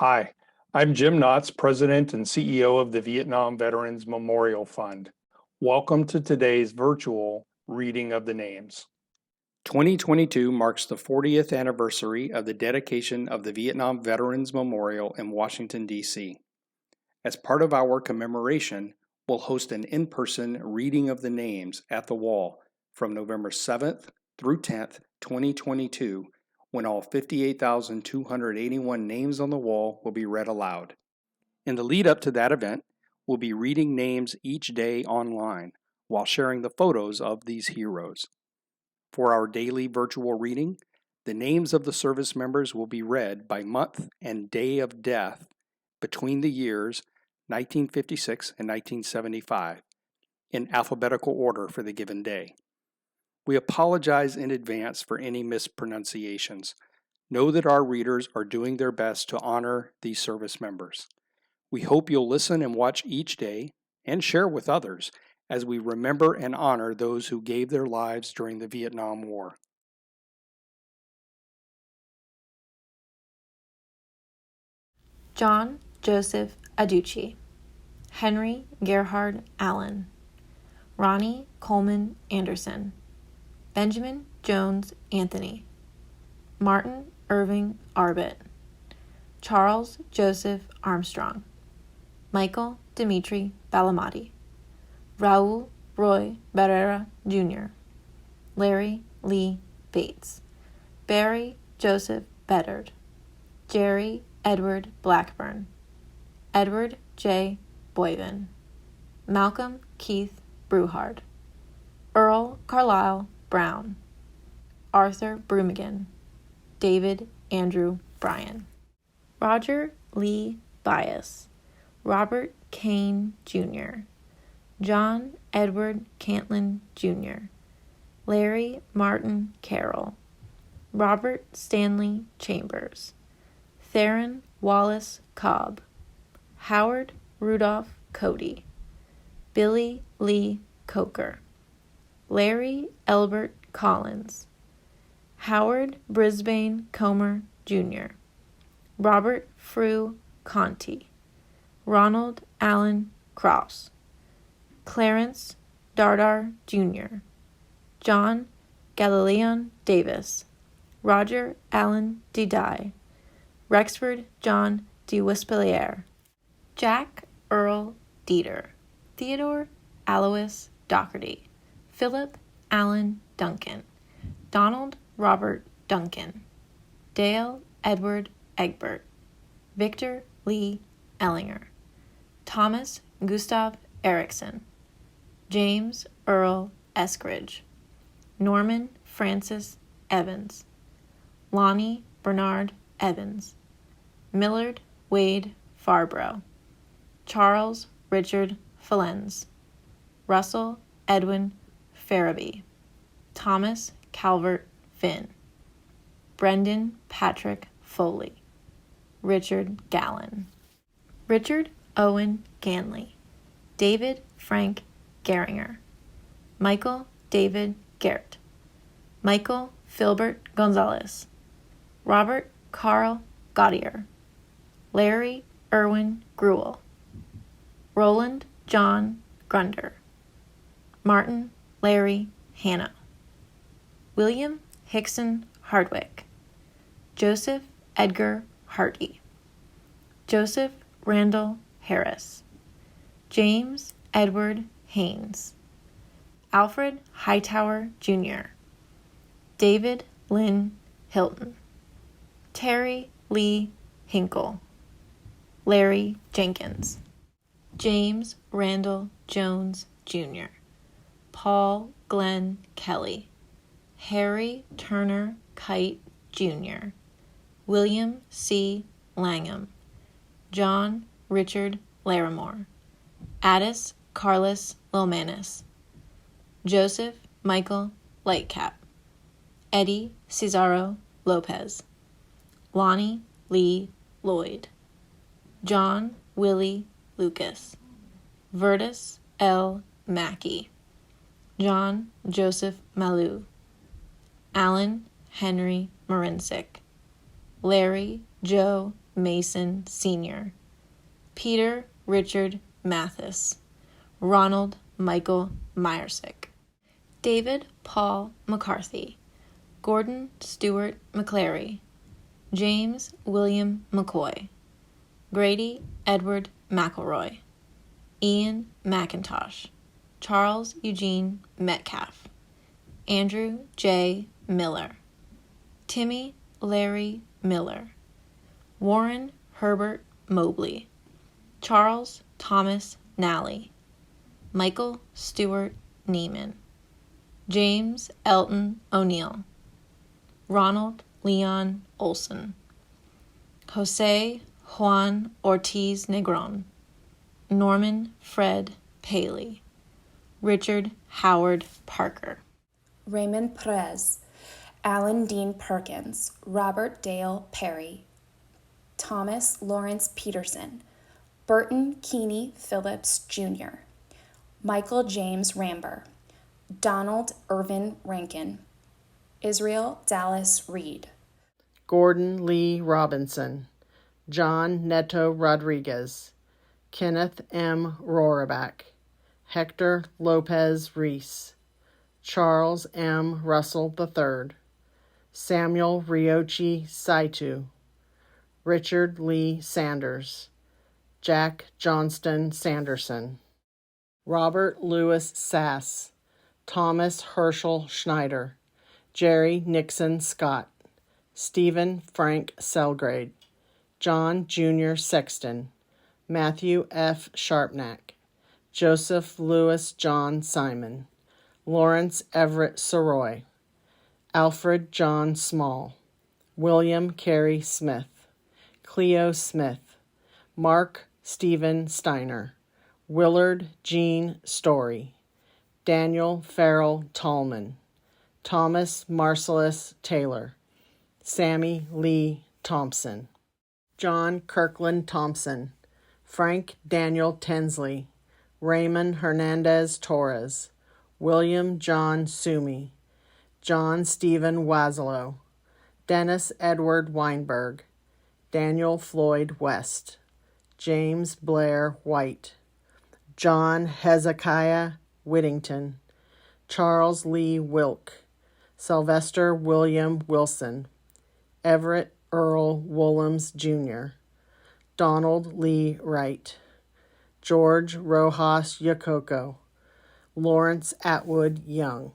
Hi, I'm Jim Knotts, President and CEO of the Vietnam Veterans Memorial Fund. Welcome to today's virtual reading of the names. 2022 marks the 40th anniversary of the dedication of the Vietnam Veterans Memorial in Washington, D.C. As part of our commemoration, we'll host an in-person reading of the names at the wall from November 7th through 10th, 2022, when all 58,281 names on the wall will be read aloud. In the lead up to that event, we'll be reading names each day online while sharing the photos of these heroes. For our daily virtual reading, the names of the service members will be read by month and day of death between the years 1956 and 1975 in alphabetical order for the given day. We apologize in advance for any mispronunciations. Know that our readers are doing their best to honor these service members. We hope you'll listen and watch each day and share with others as we remember and honor those who gave their lives during the Vietnam War. John Joseph Aducci, Henry Gerhard Allen, Ronnie Coleman Anderson, Benjamin Jones Anthony, Martin Irving Arbit, Charles Joseph Armstrong, Michael Dimitri Balamati, Raul Roy Barrera Jr., Larry Lee Bates, Barry Joseph Bedard, Jerry Edward Blackburn, Edward J. Boyven, Malcolm Keith Bruhard, Earl Carlisle Brown, Arthur Brumigan, David Andrew Bryan, Roger Lee Bias, Robert Kane Jr., John Edward Cantlin Jr., Larry Martin Carroll, Robert Stanley Chambers, Theron Wallace Cobb, Howard Rudolph Cody, Billy Lee Coker, Larry Elbert Collins, Howard Brisbane Comer Jr., Robert Frew Conti, Ronald Allen Cross, Clarence Dardar Jr., John Galileon Davis, Roger Allen de Dye, Rexford John de Wispelier, Jack Earl Dieter, Theodore Alois Doherty, Philip Allen Duncan, Donald Robert Duncan, Dale Edward Egbert, Victor Lee Ellinger, Thomas Gustav Erickson, James Earl Eskridge, Norman Francis Evans, Lonnie Bernard Evans, Millard Wade Farbrough, Charles Richard Fallenz, Russell Edwin Farabee, Thomas Calvert Finn, Brendan Patrick Foley, Richard Gallen, Richard Owen Ganley, David Frank Geringer, Michael David Gert, Michael Filbert Gonzalez, Robert Carl Gaudier, Larry Irwin Gruel, Roland John Grunder, Martin Larry Hanna, William Hickson Hardwick, Joseph Edgar Hardy, Joseph Randall Harris, James Edward Haynes, Alfred Hightower Jr., David Lynn Hilton, Terry Lee Hinkle, Larry Jenkins, James Randall Jones Jr., Paul Glenn Kelly, Harry Turner Kite Jr., William C. Langham, John Richard Larimore, Addis Carlos Lomanis, Joseph Michael Lightcap, Eddie Cesaro Lopez, Lonnie Lee Lloyd, John Willie Lucas, Vertus L. Mackey, John Joseph Malou, Alan Henry Marinsik, Larry Joe Mason, Sr., Peter Richard Mathis, Ronald Michael Meyersick, David Paul McCarthy, Gordon Stewart McClary, James William McCoy, Grady Edward McElroy, Ian McIntosh, Charles Eugene Metcalf, Andrew J. Miller, Timmy Larry Miller, Warren Herbert Mobley, Charles Thomas Nally, Michael Stewart Neiman, James Elton O'Neill, Ronald Leon Olson, Jose Juan Ortiz Negron, Norman Fred Paley, Richard Howard Parker, Raymond Perez, Alan Dean Perkins, Robert Dale Perry, Thomas Lawrence Peterson, Burton Keeney Phillips Jr., Michael James Ramber, Donald Irvin Rankin, Israel Dallas Reed, Gordon Lee Robinson, John Neto Rodriguez, Kenneth M. Rohraback, Hector Lopez Reese, Charles M. Russell III, Samuel Ryochi Saitu, Richard Lee Sanders, Jack Johnston Sanderson, Robert Louis Sass, Thomas Herschel Schneider, Jerry Nixon Scott, Stephen Frank Selgrade, John Jr. Sexton, Matthew F. Sharpnack, Joseph Louis John Simon, Lawrence Everett Soroy, Alfred John Small, William Carey Smith, Cleo Smith, Mark Stephen Steiner, Willard Jean Story, Daniel Farrell Tallman, Thomas Marcellus Taylor, Sammy Lee Thompson, John Kirkland Thompson, Frank Daniel Tensley, Raymond Hernandez Torres, William John Sumi, John Stephen Wazalo, Dennis Edward Weinberg, Daniel Floyd West, James Blair White, John Hezekiah Whittington, Charles Lee Wilk, Sylvester William Wilson, Everett Earl Woolhams Jr., Donald Lee Wright, George Rojas Yacoco, Lawrence Atwood Young,